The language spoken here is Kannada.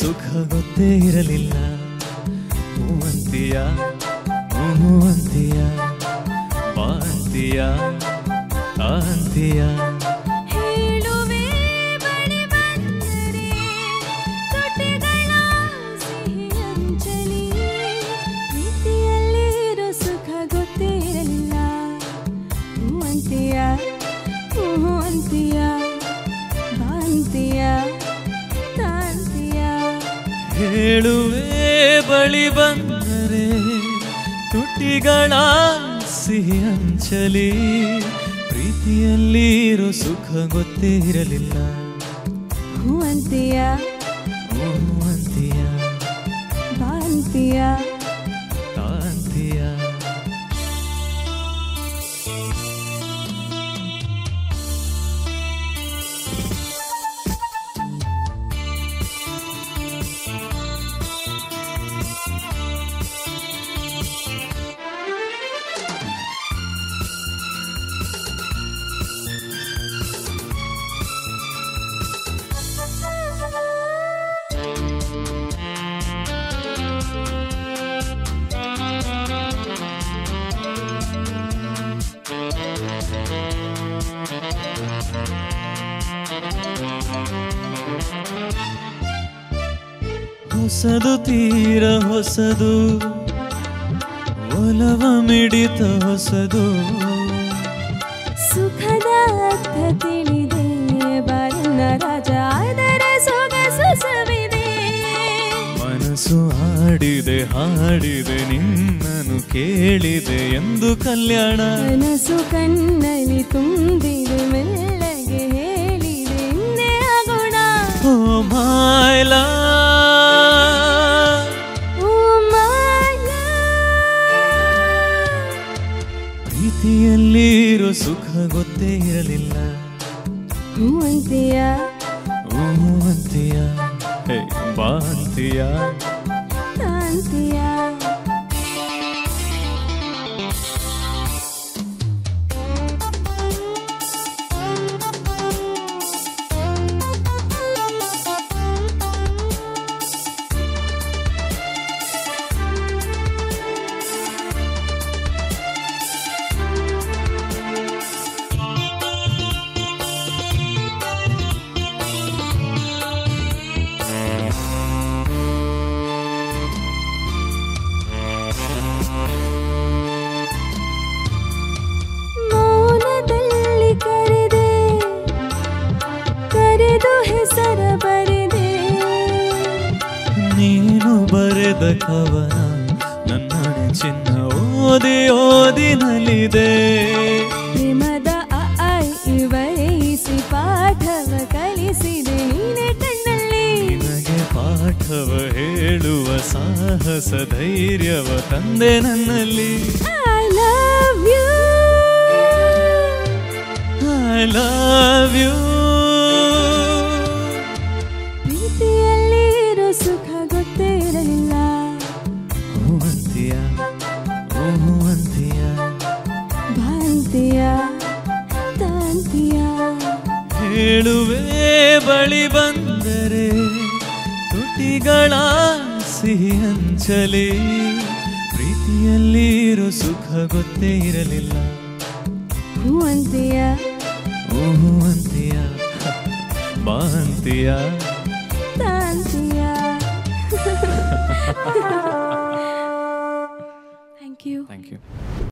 ಸುಖ ಗೊತ್ತೇ ಇರಲಿಲ್ಲ. ಹೂವಂತಿಯ ಹೂವಂತಿಯ ಬಾಂತಿಯ ಕಾಂತಿಯ ಹೇಳುವೆ ಬಳಿ ಬಂದರೆ ತುಟಿಗಳ ಸಿಹಿ ಅಂಚಲಿ. ಪ್ರೀತಿಯಲ್ಲಿರೋ ಸುಖ ಗೊತ್ತೇ ಇರಲಿಲ್ಲ. ಹೂವಂತಿಯ ಹೂವಂತಿಯ ಬಾಂತಿಯ ಕಾಂತಿಯ ಹೇಳುವೆ ಬಳಿ ಬಂದರೆ ತುಟಿಗಳ ಸಿಹಿ ಅಂಚಲಿ. ಪ್ರೀತಿಯಲ್ಲಿರೋ ಸುಖ ಗೊತ್ತೇ ಇರಲಿಲ್ಲ. ಹೂವಂತಿಯ ಹೂವಂತಿಯ ಬಾಂತಿಯ ಕಾಂತಿಯ ಹೊಸದು ತೀರ ಹೊಸದು ಒಲವ ಮಿಡಿತ ಹೊಸದು. ಸುಖದ ಅರ್ಥ ತಿಳಿದೆ ಬಾರನ್ನ ರಾಜ ಅದರ ಸೊಗಸು ಸವಿದೆ. ಮನಸ್ಸು ಹಾಡಿದೆ ಹಾಡಿದೆ ನಿನ್ನನ್ನು ಕೇಳಿದೆ ಎಂದು ಕಲ್ಯಾಣ. ಮನಸ್ಸು ಕಣ್ಣಲ್ಲಿ ತುಂಬಿದೆ ಮೆಲ್ಲಗೆ ಹೇಳಿದೆ ಇನ್ನೇ ಆಗೋಣ. ಓ ಮೈ ಲವ್ ಪ್ರೀತಿಯಲ್ಲಿರೋ ಸುಖ ಗೊತ್ತೇ ಇರಲಿಲ್ಲ. ಹೂವಂತಿಯ ಹೂವಂತಿಯ ಬಾಂತಿಯ ಕಾಂತಿಯ ಮೌನದಲ್ಲಿ ಕರೆದೆ ಕರೆದು ಹೆಸರ ಬರೆದೆ. ನೀನು ಬರೆದ ಕವನ ನನ್ನ ಚಿನ್ನ ಓದಿ ಓದಿ ನಲಿದೆ. ಪ್ರೇಮದ ಇವರಿಸಿ ಪಾಠವ ಕಲಿಸಿದೆ ನೀನೆ ಕಣ್ಣಲ್ಲಿ. ನಿನಗೆ ಪಾಠವ ಹೇಳುವ ಸಾಹಸ ಧೈರ್ಯವ ತಂದೆ ನನ್ನಲ್ಲಿ. I love you I love you ಪ್ರೀತಿಯಲ್ಲಿರೋ ಸುಖ ಗೊತ್ತೇ ಇರಲಿಲ್ಲ. ಹೂವಂತಿಯ ಹೂವಂತಿಯ ಬಾಂತಿಯ ಕಾಂತಿಯ ಹೇಳುವೆ ಬಳಿ ಬಂದರೆ ತುಟಿಗಳ ಸಿಹಿ ಅಂಚಲಿ. ಪ್ರೀತಿಯಲ್ಲಿರೋ ಸುಖ ಗೊತ್ತೇ ಇರಲಿಲ್ಲ. ಹೂವಂತಿಯ ಹೂವಂತಿಯ ಬಾಂತಿಯ ಕಾಂತಿಯ Thank you. Thank you.